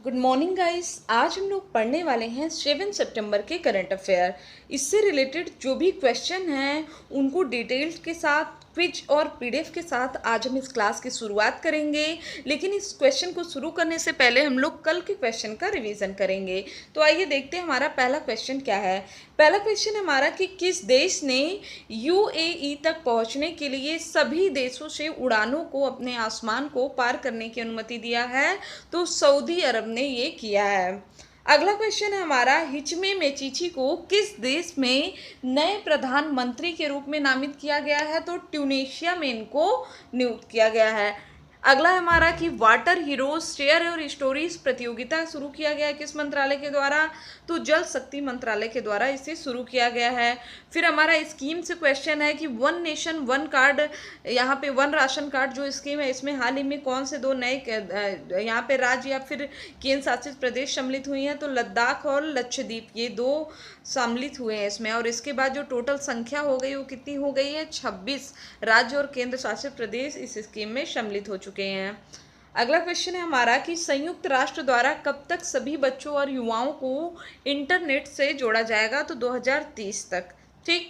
Good morning guys. आज हम लोग पढ़ने वाले हैं 7 सितंबर के करंट अफेयर। इससे रिलेटेड जो भी क्वेश्चन हैं उनको डिटेल्स के साथ क्विज और पीडीएफ के साथ आज हम इस क्लास की शुरुआत करेंगे। लेकिन इस क्वेश्चन को शुरू करने से पहले हम लोग कल के क्वेश्चन का रिवीजन करेंगे। तो आइए देखते हैं हमारा पहला क्वेश्चन क्या है। पहला क्वेश्चन हमारा कि किस देश ने यूएई तक पहुंचने के लिए सभी देशों से उड़ानों को अपने आसमान को पार करने की अनुमति दिया है। तो सऊदी अरब ने ये किया है। अगला क्वेश्चन है हमारा, हिचमे मेचीची को किस देश में नए प्रधानमंत्री के रूप में नामित किया गया है। तो ट्यूनेशिया में इनको नियुक्त किया गया है। अगला है हमारा कि वाटर हीरोज शेयर और स्टोरीज प्रतियोगिता शुरू किया गया है किस मंत्रालय के द्वारा। तो जल शक्ति मंत्रालय के द्वारा इसे शुरू किया गया है। फिर हमारा स्कीम से क्वेश्चन है कि वन नेशन वन कार्ड, यहाँ पे वन राशन कार्ड जो स्कीम है इसमें हाल ही में कौन से दो नए यहाँ पे राज्य या फिर केंद्र शासित प्रदेश सम्मिलित हुई हैं। तो लद्दाख और लक्षद्वीप ये दो सम्मिलित हुए हैं इसमें। और इसके बाद जो टोटल संख्या हो गई वो कितनी हो गई है, 26 राज्य और केंद्र शासित प्रदेश इस स्कीम में सम्मिलित हो चुके हैं। अगला क्वेश्चन है हमारा कि संयुक्त राष्ट्र द्वारा कब तक सभी बच्चों और युवाओं को इंटरनेट से जोड़ा जाएगा। तो 2030 तक। ठीक।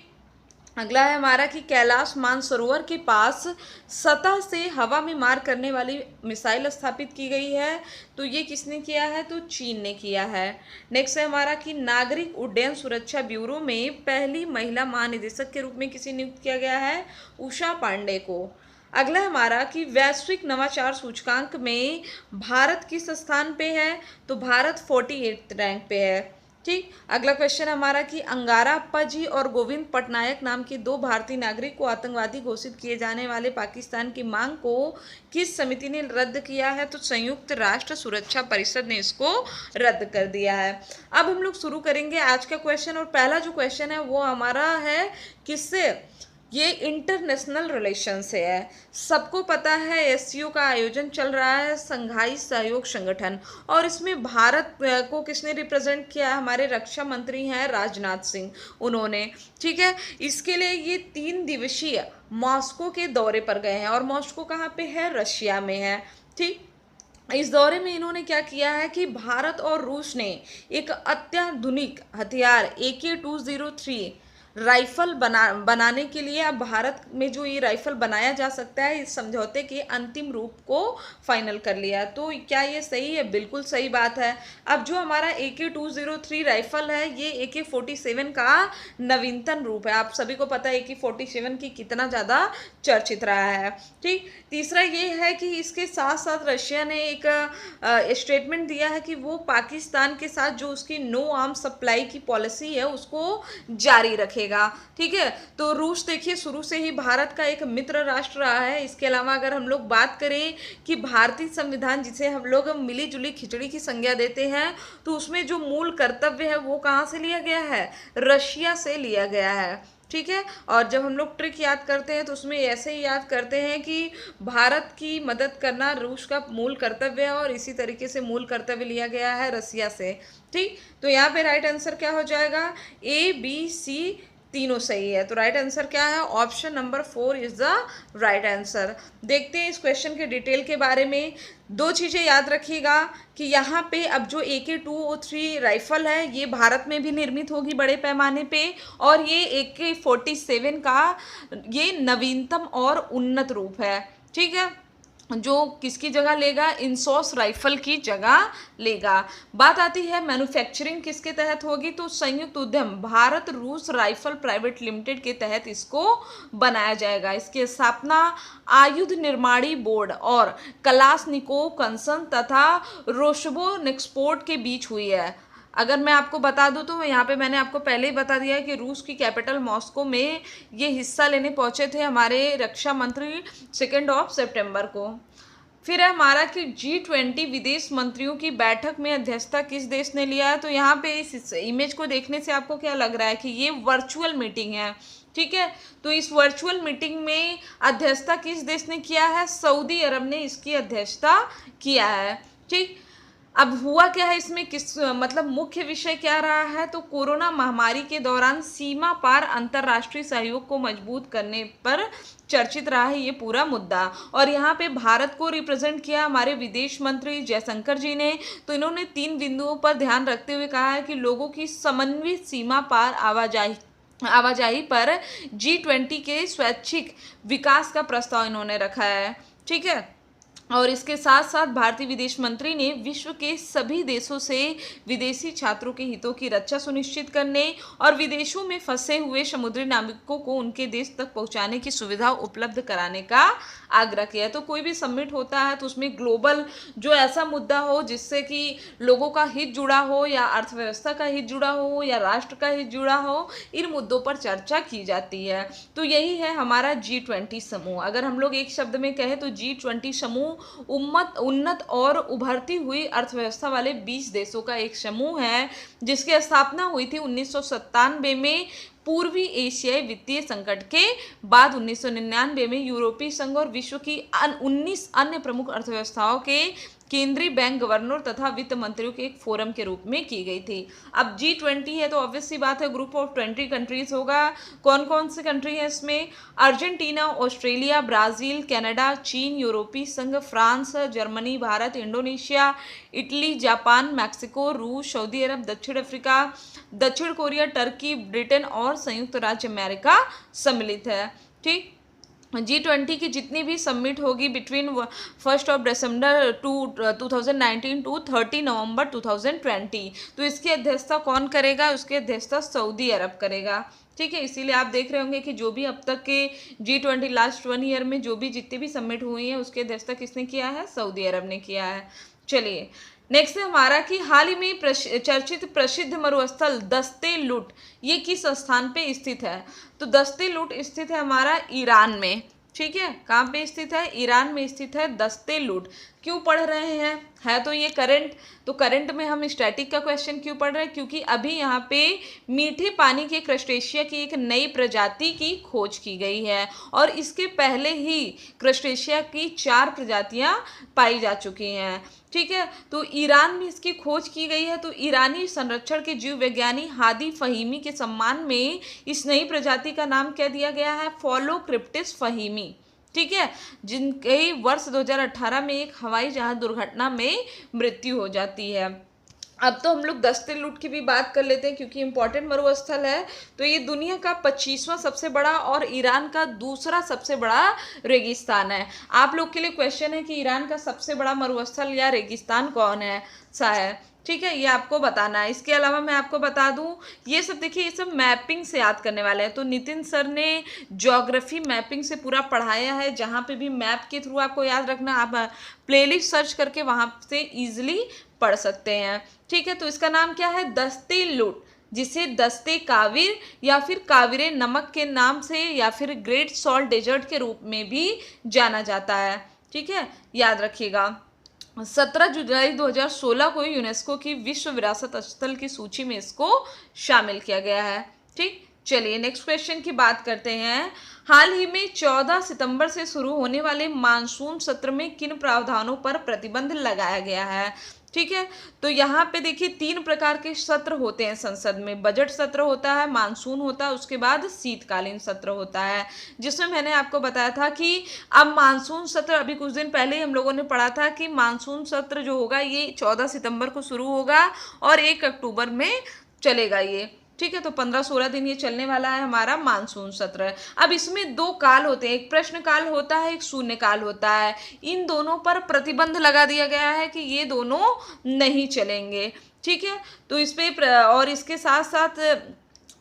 अगला है हमारा कि कैलाश मानसरोवर के पास सतह से हवा में मार करने वाली मिसाइल स्थापित की गई है। तो ये किसने किया है, तो चीन ने किया है। नेक्स्ट है हमारा कि नागरिक उड्डयन सुरक्षा ब्यूरो में पहली महिला महानिदेशक के रूप में किसे नियुक्त किया गया है, उषा पांडे को। अगला हमारा कि वैश्विक नवाचार सूचकांक में भारत किस स्थान पे है। तो भारत 48 रैंक पे है। ठीक। अगला क्वेश्चन हमारा कि अंगारा अप्पा जी और गोविंद पटनायक नाम के दो भारतीय नागरिक को आतंकवादी घोषित किए जाने वाले पाकिस्तान की मांग को किस समिति ने रद्द किया है। तो संयुक्त राष्ट्र सुरक्षा परिषद ने इसको रद्द कर दिया है। अब हम लोग शुरू करेंगे आज का क्वेश्चन। और पहला जो क्वेश्चन है वो हमारा है किससे, ये इंटरनेशनल रिलेशन से है। सबको पता है एससीओ का आयोजन चल रहा है, संघाई सहयोग संगठन, और इसमें भारत को किसने रिप्रेजेंट किया है, हमारे रक्षा मंत्री हैं राजनाथ सिंह, उन्होंने। ठीक है। इसके लिए ये 3 दिवसीय मॉस्को के दौरे पर गए हैं। और मॉस्को कहाँ पे है, रशिया में है। ठीक। इस दौरे में इन्होंने क्या किया है कि भारत और रूस ने एक अत्याधुनिक हथियार AK-203 राइफल बनाने के लिए, अब भारत में जो ये राइफल बनाया जा सकता है, इस समझौते के अंतिम रूप को फाइनल कर लिया। तो क्या ये सही है, बिल्कुल सही बात है। अब जो हमारा AK-203 राइफल है ये AK-47 का नवीनतम रूप है। आप सभी को पता है AK-47 की कितना ज़्यादा चर्चित रहा है। ठीक। तीसरा ये है कि इसके साथ साथ रशिया ने एक स्टेटमेंट दिया है कि वो पाकिस्तान के साथ जो उसकी नो आर्म्स सप्लाई की पॉलिसी है उसको जारी रखेगा। ठीक है। तो रूस देखिए शुरू से ही भारत का एक मित्र राष्ट्र रहा है। इसके अलावा अगर हम लोग बात करें कि भारतीय संविधान जिसे हम लोग मिली जुली खिचड़ी की संज्ञा देते हैं, तो उसमें जो मूल कर्तव्य है वो कहाँ से लिया गया है, रशिया से लिया गया है। ठीक है। और जब हम लोग ट्रिक याद करते हैं तो उसमें ऐसे ही याद करते हैं कि भारत की मदद करना रूस का मूल कर्तव्य है, और इसी तरीके से मूल कर्तव्य लिया गया है रसिया से। ठीक। तो यहाँ पे राइट आंसर क्या हो जाएगा, ABC तीनों सही है। तो राइट आंसर क्या है, option number 4 is the right answer. देखते हैं इस क्वेश्चन के डिटेल के बारे में। 2 चीज़ें याद रखिएगा कि यहाँ पे अब जो AK-203 राइफल है ये भारत में भी निर्मित होगी बड़े पैमाने पे, और ये AK-47 का ये नवीनतम और उन्नत रूप है। ठीक है। जो किसकी जगह लेगा, इंसॉस राइफल की जगह लेगा। बात आती है मैन्युफैक्चरिंग किसके तहत होगी, तो संयुक्त उद्यम भारत रूस राइफल प्राइवेट लिमिटेड के तहत इसको बनाया जाएगा। इसकी स्थापना आयुध निर्माणी बोर्ड और कलाशनिकोव कंसन तथा रोशबोनेक्सपोर्ट के बीच हुई है। अगर मैं आपको बता दूं तो यहाँ पे मैंने आपको पहले ही बता दिया है कि रूस की कैपिटल मॉस्को में ये हिस्सा लेने पहुंचे थे हमारे रक्षा मंत्री 2 सितंबर को। फिर है हमारा कि G20 विदेश मंत्रियों की बैठक में अध्यक्षता किस देश ने लिया है। तो यहाँ पे इस इमेज को देखने से आपको क्या लग रहा है कि ये वर्चुअल मीटिंग है। ठीक है। तो इस वर्चुअल मीटिंग में अध्यक्षता किस देश ने किया है, सऊदी अरब ने इसकी अध्यक्षता किया है। ठीक। अब हुआ क्या है इसमें, किस मतलब मुख्य विषय क्या रहा है, तो कोरोना महामारी के दौरान सीमा पार अंतर्राष्ट्रीय सहयोग को मजबूत करने पर चर्चित रहा है ये पूरा मुद्दा। और यहाँ पे भारत को रिप्रेजेंट किया हमारे विदेश मंत्री जयशंकर जी ने। तो इन्होंने 3 बिंदुओं पर ध्यान रखते हुए कहा है कि लोगों की समन्वित सीमा पार आवाजाही पर G20 के स्वैच्छिक विकास का प्रस्ताव इन्होंने रखा है। ठीक है, और इसके साथ साथ भारतीय विदेश मंत्री ने विश्व के सभी देशों से विदेशी छात्रों के हितों की रक्षा सुनिश्चित करने और विदेशों में फंसे हुए समुद्री नाविकों को उनके देश तक पहुंचाने की सुविधा उपलब्ध कराने का आग्रह किया। तो कोई भी समिट होता है तो उसमें ग्लोबल जो ऐसा मुद्दा हो जिससे कि लोगों का हित जुड़ा हो या अर्थव्यवस्था का हित जुड़ा हो या राष्ट्र का हित जुड़ा हो, इन मुद्दों पर चर्चा की जाती है। तो यही है हमारा G20 समूह। अगर हम लोग एक शब्द में कहें तो G20 समूह उन्नत और उभरती हुई अर्थव्यवस्था वाले 20 देशों का एक समूह है, जिसकी स्थापना हुई थी 1997 में पूर्वी एशियाई वित्तीय संकट के बाद। 1999 में यूरोपीय संघ और विश्व की 19 अन्य प्रमुख अर्थव्यवस्थाओं के केंद्रीय बैंक गवर्नर तथा वित्त मंत्रियों के एक फोरम के रूप में की गई थी। अब G20 है तो ऑब्वियस सी बात है ग्रुप ऑफ 20 कंट्रीज होगा। कौन कौन सी कंट्री है इसमें, अर्जेंटीना, ऑस्ट्रेलिया, ब्राजील, कनाडा, चीन, यूरोपीय संघ, France, Germany, Bharat, Indonesia, Italy, Japan, Mexico, रूस, सऊदी अरब, दक्षिण अफ्रीका, दक्षिण कोरिया, टर्की, ब्रिटेन और संयुक्त राज्य अमेरिका सम्मिलित है। ठीक, G20 की जितनी भी समिट होगी बिटवीन 1 दिसंबर 2019 टू 30 नवंबर 2020, तो इसकी अध्यक्षता कौन करेगा, उसकी अध्यक्षता सऊदी अरब करेगा। ठीक है, इसीलिए आप देख रहे होंगे कि जो भी अब तक के G20 लास्ट 1 ईयर में जो भी जितनी भी समिट हुई है उसकी अध्यक्षता किसने किया है, सऊदी अरब ने किया है। चलिए नेक्स्ट है हमारा कि हाल ही में चर्चित प्रसिद्ध मरुस्थल दस्ते लुट ये किस स्थान पे स्थित है, तो दस्ते लुट स्थित है हमारा ईरान में। ठीक है, कहाँ पे स्थित है, ईरान में स्थित है दस्ते लुट। क्यों पढ़ रहे हैं, है तो ये करंट, तो करंट में हम स्टैटिक का क्वेश्चन क्यों पढ़ रहे हैं, क्योंकि अभी यहाँ पे मीठे पानी के क्रस्टेशिया की एक नई प्रजाति की खोज की गई है और इसके पहले ही क्रस्टेशिया की 4 प्रजातियां पाई जा चुकी हैं। ठीक है, तो ईरान में इसकी खोज की गई है। तो ईरानी संरक्षण के जीव विज्ञानी हादी फहीमी के सम्मान में इस नई प्रजाति का नाम क्या दिया गया है, फोलोक्रिप्टिस फहीमी। ठीक है, जिनके वर्ष 2018 में एक हवाई जहाज दुर्घटना में मृत्यु हो जाती है। अब तो हम लोग दस्ते लुट की भी बात कर लेते हैं क्योंकि इम्पोर्टेंट मरुस्थल है। तो ये दुनिया का 25वां सबसे बड़ा और ईरान का दूसरा सबसे बड़ा रेगिस्तान है। आप लोग के लिए क्वेश्चन है कि ईरान का सबसे बड़ा मरुस्थल या रेगिस्तान कौन है सा है। ठीक है, ये आपको बताना है। इसके अलावा मैं आपको बता दूं, ये सब देखिए ये सब मैपिंग से याद करने वाले हैं। तो नितिन सर ने ज्योग्राफी मैपिंग से पूरा पढ़ाया है, जहाँ पे भी मैप के थ्रू आपको याद रखना, आप प्लेलिस्ट सर्च करके वहाँ से ईजिली पढ़ सकते हैं। ठीक है, तो इसका नाम क्या है, दस्ते लुट, जिसे दस्ते काविर या फिर काविरे नमक के नाम से या फिर ग्रेट सॉल्ट डेजर्ट के रूप में भी जाना जाता है। ठीक है, याद रखिएगा। 17 जुलाई 2016 को यूनेस्को की विश्व विरासत स्थल की सूची में इसको शामिल किया गया है। ठीक, चलिए नेक्स्ट क्वेश्चन की बात करते हैं। हाल ही में 14 सितंबर से शुरू होने वाले मानसून सत्र में किन प्रावधानों पर प्रतिबंध लगाया गया है। ठीक है, तो यहाँ पे देखिए 3 प्रकार के सत्र होते हैं संसद में। बजट सत्र होता है, मानसून होता है, उसके बाद शीतकालीन सत्र होता है, जिसमें मैंने आपको बताया था कि अब मानसून सत्र अभी कुछ दिन पहले ही हम लोगों ने पढ़ा था कि मानसून सत्र जो होगा ये 14 सितंबर को शुरू होगा और 1 अक्टूबर में चलेगा ये। ठीक है, तो 15-16 दिन ये चलने वाला है हमारा मानसून सत्र। अब इसमें 2 काल होते हैं, एक प्रश्न काल होता है, एक शून्य काल होता है। इन दोनों पर प्रतिबंध लगा दिया गया है कि ये दोनों नहीं चलेंगे। ठीक है, तो इस पे और इसके साथ साथ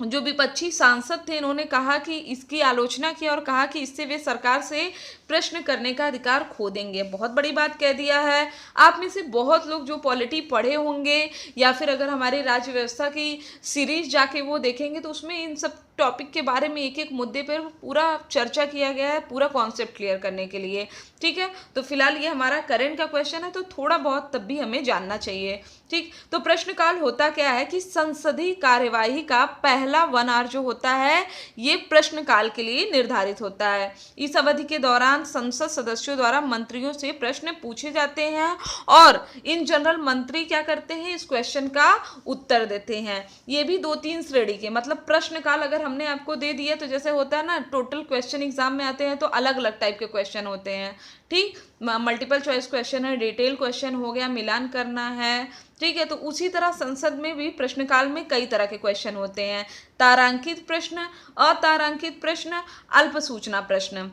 जो विपक्षी सांसद थे इन्होंने कहा कि इसकी आलोचना की और कहा कि इससे वे सरकार से प्रश्न करने का अधिकार खो देंगे। बहुत बड़ी बात कह दिया है। आप में से बहुत लोग जो पॉलिटी पढ़े होंगे या फिर अगर हमारी राज्य व्यवस्था की सीरीज जाके वो देखेंगे तो उसमें इन सब टॉपिक के बारे में, एक एक मुद्दे पर पूरा चर्चा किया गया है, पूरा कॉन्सेप्ट क्लियर करने के लिए। ठीक है, तो फिलहाल ये हमारा करंट का क्वेश्चन है, तो थोड़ा बहुत तब भी हमें जानना चाहिए। ठीक, तो प्रश्नकाल होता क्या है कि संसदीय कार्यवाही का पहला 1 आवर जो होता है ये प्रश्नकाल के लिए निर्धारित होता है। इस अवधि के दौरान संसद सदस्यों द्वारा मंत्रियों से प्रश्न पूछे जाते हैं और इन जनरल मंत्री क्या करते हैं, इस क्वेश्चन का उत्तर देते हैं। ये भी 2-3 श्रेणी के, मतलब प्रश्नकाल अगर हमने आपको दे दिया तो जैसे होता है ना, टोटल क्वेश्चन एग्जाम में आते हैं तो अलग अलग टाइप के क्वेश्चन होते हैं। ठीक, मल्टीपल चॉइस क्वेश्चन है, डिटेल क्वेश्चन हो गया, मिलान करना है। ठीक है, तो उसी तरह संसद में भी प्रश्नकाल में कई तरह के क्वेश्चन होते हैं। तारांकित प्रश्न, अतारांकित प्रश्न, अल्प सूचना प्रश्न।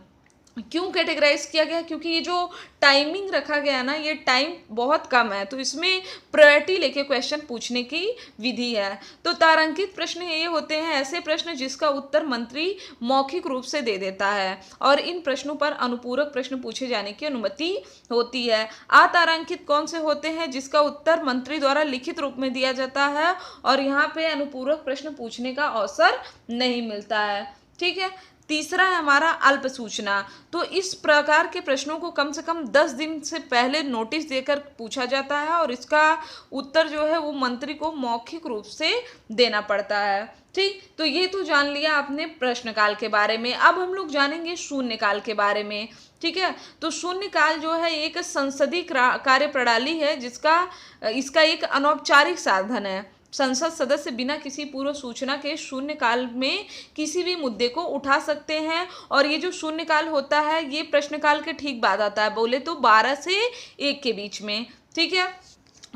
क्यों कैटेगराइज किया गया, क्योंकि ये जो टाइमिंग रखा गया ना, ये टाइम बहुत कम है, तो इसमें प्रायोरिटी लेके क्वेश्चन पूछने की विधि है। तो तारांकित प्रश्न ये होते हैं ऐसे प्रश्न जिसका उत्तर मंत्री मौखिक रूप से दे देता है और इन प्रश्नों पर अनुपूरक प्रश्न पूछे जाने की अनुमति होती है। अतारांकित कौन से होते हैं, जिसका उत्तर मंत्री द्वारा लिखित रूप में दिया जाता है और यहाँ पे अनुपूरक प्रश्न पूछने का अवसर नहीं मिलता है। ठीक है, तीसरा है हमारा अल्प सूचना। तो इस प्रकार के प्रश्नों को कम से कम 10 दिन से पहले नोटिस देकर पूछा जाता है और इसका उत्तर जो है वो मंत्री को मौखिक रूप से देना पड़ता है। ठीक, तो ये तो जान लिया आपने प्रश्नकाल के बारे में। अब हम लोग जानेंगे शून्यकाल के बारे में। ठीक है, तो शून्यकाल जो है एक संसदीय कार्य प्रणाली है इसका एक अनौपचारिक साधन है। संसद सदस्य बिना किसी पूर्व सूचना के शून्यकाल में किसी भी मुद्दे को उठा सकते हैं और ये जो शून्यकाल होता है ये प्रश्नकाल के ठीक बाद आता है, बोले तो 12 से 1 के बीच में। ठीक है,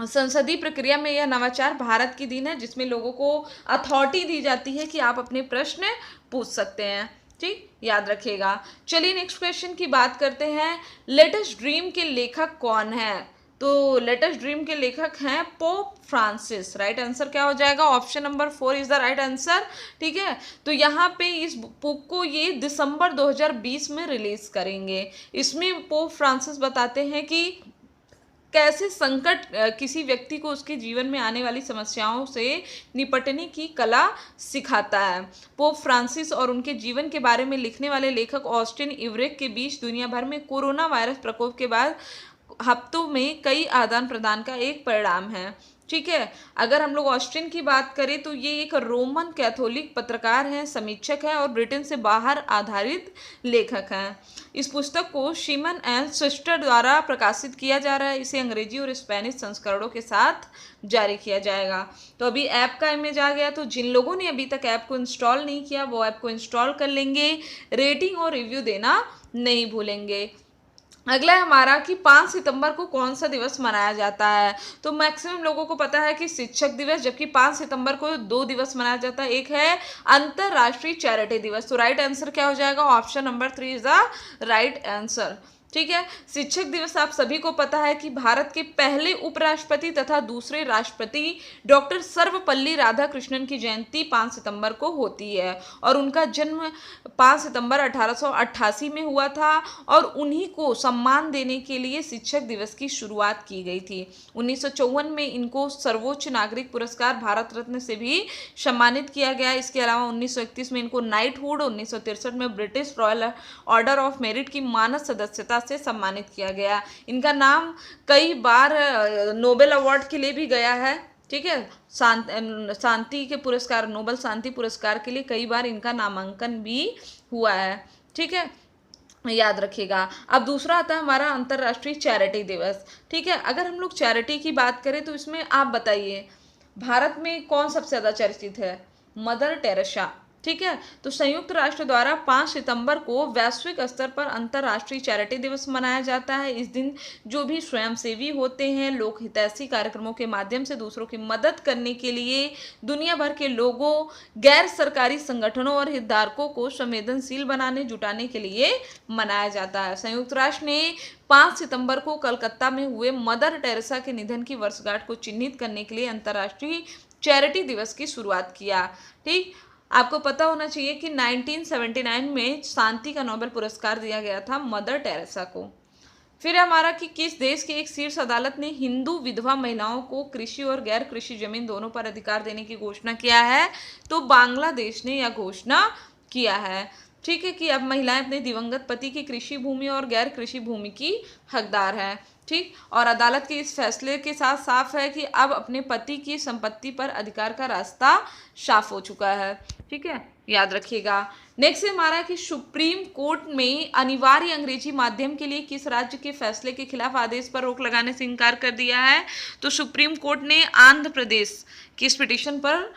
संसदीय प्रक्रिया में यह नवाचार भारत की देन है जिसमें लोगों को अथॉरिटी दी जाती है कि आप अपने प्रश्न पूछ सकते हैं। ठीक, याद रखिएगा। चलिए नेक्स्ट क्वेश्चन की बात करते हैं। लेटेस्ट ड्रीम के लेखक कौन है? तो लेटेस्ट ड्रीम के लेखक हैं पोप फ्रांसिस। राइट आंसर क्या हो जाएगा? Option number 4 is the right answer. ठीक है, तो यहाँ पे इस बुक को ये दिसंबर 2020 में रिलीज करेंगे। इसमें पोप फ्रांसिस बताते हैं कि कैसे संकट किसी व्यक्ति को उसके जीवन में आने वाली समस्याओं से निपटने की कला सिखाता है। पोप फ्रांसिस और उनके जीवन के बारे में लिखने वाले लेखक ऑस्टिन इवरेक के बीच दुनिया भर में कोरोना वायरस प्रकोप के बाद हफ्तों में कई आदान प्रदान का एक परिणाम है। ठीक है, अगर हम लोग ऑस्टिन की बात करें तो ये एक रोमन कैथोलिक पत्रकार हैं, समीक्षक हैं और ब्रिटेन से बाहर आधारित लेखक हैं। इस पुस्तक को शिमन एंड सिस्टर द्वारा प्रकाशित किया जा रहा है। इसे अंग्रेजी और स्पेनिश संस्करणों के साथ जारी किया जाएगा। तो अभी ऐप का इमेज आ गया, तो जिन लोगों ने अभी तक ऐप को इंस्टॉल नहीं किया वो ऐप को इंस्टॉल कर लेंगे। रेटिंग और रिव्यू देना नहीं भूलेंगे। अगला है हमारा कि 5 सितंबर को कौन सा दिवस मनाया जाता है। तो मैक्सिमम लोगों को पता है कि शिक्षक दिवस, जबकि 5 सितंबर को 2 दिवस मनाया जाता है। एक है अंतरराष्ट्रीय चैरिटी दिवस। तो राइट आंसर क्या हो जाएगा? Option number 3 is the right answer. ठीक है, शिक्षक दिवस आप सभी को पता है कि भारत के पहले उपराष्ट्रपति तथा दूसरे राष्ट्रपति डॉक्टर सर्वपल्ली राधाकृष्णन की जयंती 5 सितंबर को होती है और उनका जन्म 5 सितंबर 1888 में हुआ था और उन्हीं को सम्मान देने के लिए शिक्षक दिवस की शुरुआत की गई थी। 1954 में इनको सर्वोच्च नागरिक पुरस्कार भारत रत्न से भी सम्मानित किया गया। इसके अलावा 1931 में इनको नाइटहुड, 1963 में British royal order of merit की मानद सदस्यता से सम्मानित किया गया। इनका नाम कई बार नोबेल अवार्ड के लिए भी गया है। ठीक है, शांति के पुरस्कार, नोबेल शांति पुरस्कार के लिए कई बार इनका नामांकन भी हुआ है। ठीक है, याद रखिएगा। अब दूसरा आता है हमारा अंतर्राष्ट्रीय चैरिटी दिवस। ठीक है, अगर हम लोग चैरिटी की बात करें तो इसमें आप बताइए भारत में कौन सबसे ज़्यादा चर्चित है? Mother Teresa. ठीक है, तो संयुक्त राष्ट्र द्वारा 5 सितंबर को वैश्विक स्तर पर अंतर्राष्ट्रीय चैरिटी दिवस मनाया जाता है। इस दिन जो भी स्वयंसेवी होते हैं, लोक हितैषी कार्यक्रमों के माध्यम से दूसरों की मदद करने के लिए दुनिया भर के लोगों, गैर सरकारी संगठनों और हितधारकों को संवेदनशील बनाने, जुटाने के लिए मनाया जाता है। संयुक्त राष्ट्र ने 5 सितंबर को कलकत्ता में हुए मदर टेरेसा के निधन की वर्षगांठ को चिन्हित करने के लिए अंतर्राष्ट्रीय चैरिटी दिवस की शुरुआत किया। ठीक, आपको पता होना चाहिए कि 1979 में शांति का नोबेल पुरस्कार दिया गया था मदर टेरेसा को। फिर हमारा कि किस देश की एक शीर्ष अदालत ने हिंदू विधवा महिलाओं को कृषि और गैर कृषि जमीन दोनों पर अधिकार देने की घोषणा किया है? तो बांग्लादेश ने यह घोषणा किया है। ठीक है, कि अब महिलाएं अपने दिवंगत पति की कृषि भूमि और गैर कृषि भूमि की हकदार है। ठीक, और अदालत के इस फैसले के साथ साफ है कि अब अपने पति की संपत्ति पर अधिकार का रास्ता साफ हो चुका है। ठीक है, याद रखिएगा। नेक्स्ट है हमारा कि सुप्रीम कोर्ट में अनिवार्य अंग्रेजी माध्यम के लिए किस राज्य के फैसले के खिलाफ आदेश पर रोक लगाने से इनकार कर दिया है? तो सुप्रीम कोर्ट ने आंध्र प्रदेश की इस पिटीशन पर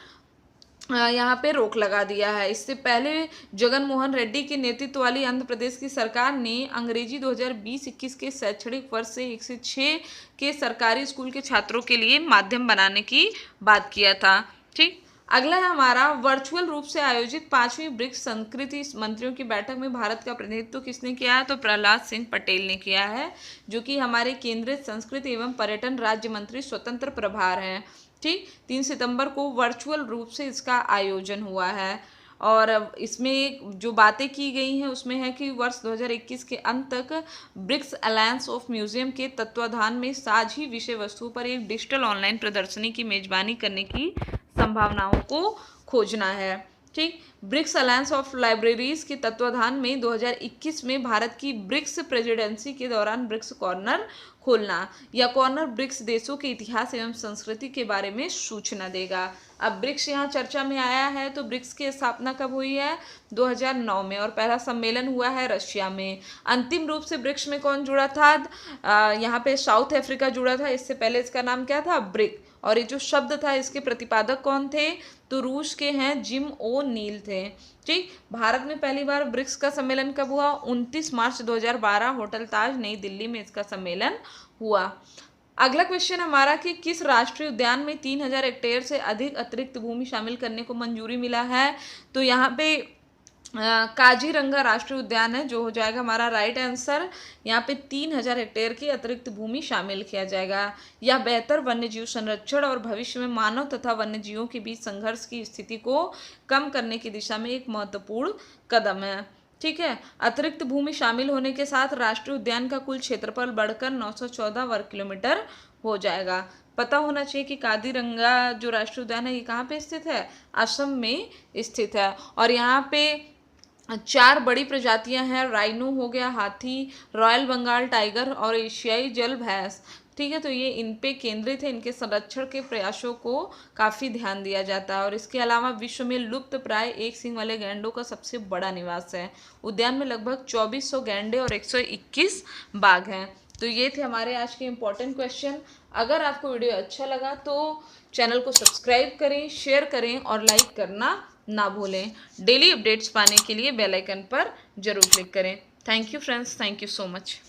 यहाँ पे रोक लगा दिया है। इससे पहले जगन मोहन रेड्डी के नेतृत्व वाली आंध्र प्रदेश की सरकार ने अंग्रेजी 2020-21 के शैक्षणिक वर्ष से 1 से 6 के सरकारी स्कूल के छात्रों के लिए माध्यम बनाने की बात किया था। ठीक, अगला है हमारा वर्चुअल रूप से आयोजित 5वीं ब्रिक्स संस्कृति मंत्रियों की बैठक में भारत का प्रतिनिधित्व किसने किया है? तो प्रहलाद सिंह पटेल ने किया है, जो कि हमारे केंद्रीय संस्कृति एवं पर्यटन राज्य मंत्री स्वतंत्र प्रभार हैं। ठीक, 3 सितंबर को वर्चुअल रूप से इसका आयोजन हुआ है। और इसमें जो बातें की गई हैं उसमें है कि वर्ष 2021 के अंत तक ब्रिक्स अलायंस ऑफ म्यूजियम के तत्वाधान में साझी विषय वस्तुओं पर एक डिजिटल ऑनलाइन प्रदर्शनी की मेजबानी करने की संभावनाओं को खोजना है। ठीक, ब्रिक्स अलायंस ऑफ लाइब्रेरीज के तत्वाधान में 2021 में भारत की ब्रिक्स प्रेसिडेंसी के दौरान ब्रिक्स कॉर्नर खोलना। यह कॉर्नर ब्रिक्स देशों के इतिहास एवं संस्कृति के बारे में सूचना देगा। अब ब्रिक्स यहाँ चर्चा में आया है, तो ब्रिक्स की स्थापना कब हुई है? 2009 में, और पहला सम्मेलन हुआ है रशिया में। अंतिम रूप से ब्रिक्स में कौन जुड़ा था? यहाँ पे साउथ अफ्रीका जुड़ा था। इससे पहले इसका नाम क्या था? ब्रिक। और ये जो शब्द था इसके प्रतिपादक कौन थे? तो रूस के हैं जिम ओ नील थे। ठीक, भारत में पहली बार ब्रिक्स का सम्मेलन कब हुआ? 29 मार्च 2012 होटल ताज नई दिल्ली में इसका सम्मेलन हुआ। अगला क्वेश्चन हमारा कि किस राष्ट्रीय उद्यान में 3000 हेक्टेयर से अधिक अतिरिक्त भूमि शामिल करने को मंजूरी मिला है? तो यहाँ पे काजीरंगा राष्ट्रीय उद्यान है, जो हो जाएगा हमारा राइट आंसर। यहाँ पे 3000 हेक्टेयर की अतिरिक्त भूमि शामिल किया जाएगा। यह बेहतर वन्यजीव संरक्षण और भविष्य में मानव तथा वन्यजीवों के बीच संघर्ष की स्थिति को कम करने की दिशा में एक महत्वपूर्ण कदम है। ठीक है, अतिरिक्त भूमि शामिल होने के साथ राष्ट्रीय उद्यान का कुल क्षेत्रफल बढ़कर 914 वर्ग किलोमीटर हो जाएगा। पता होना चाहिए कि काजीरंगा जो राष्ट्रीय उद्यान है ये कहाँ पे स्थित है? असम में स्थित है। और यहाँ पे 4 बड़ी प्रजातियां हैं। राइनो हो गया, हाथी, रॉयल बंगाल टाइगर और एशियाई जल भैंस। ठीक है, तो ये इन पे केंद्रित है। इनके संरक्षण के प्रयासों को काफ़ी ध्यान दिया जाता है। और इसके अलावा विश्व में लुप्त प्राय एक सींग वाले गैंडों का सबसे बड़ा निवास है। उद्यान में लगभग 2400 गैंडे और 121 बाघ हैं। तो ये थे हमारे आज के इम्पोर्टेंट क्वेश्चन। अगर आपको वीडियो अच्छा लगा तो चैनल को सब्सक्राइब करें, शेयर करें और लाइक करना ना भूलें। डेली अपडेट्स पाने के लिए बेल आइकन पर जरूर क्लिक करें। Thank you friends, thank you so much.